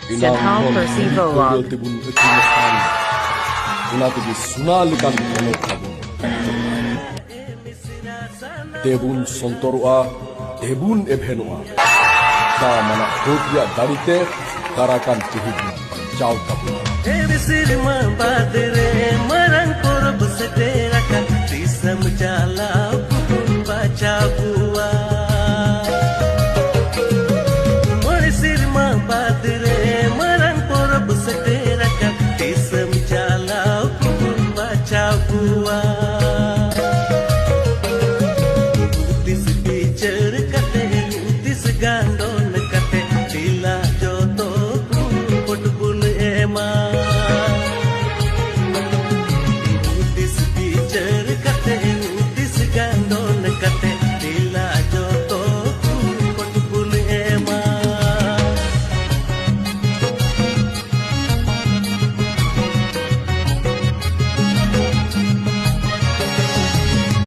Sinhal Percy Vlog. tibun ekinestan ina tibi sunalikan ono kabun tebun sontorua tebun ebhenua da mana hokya darite karakan tihibun jauh kabun Marang korab se tera kan tisam jala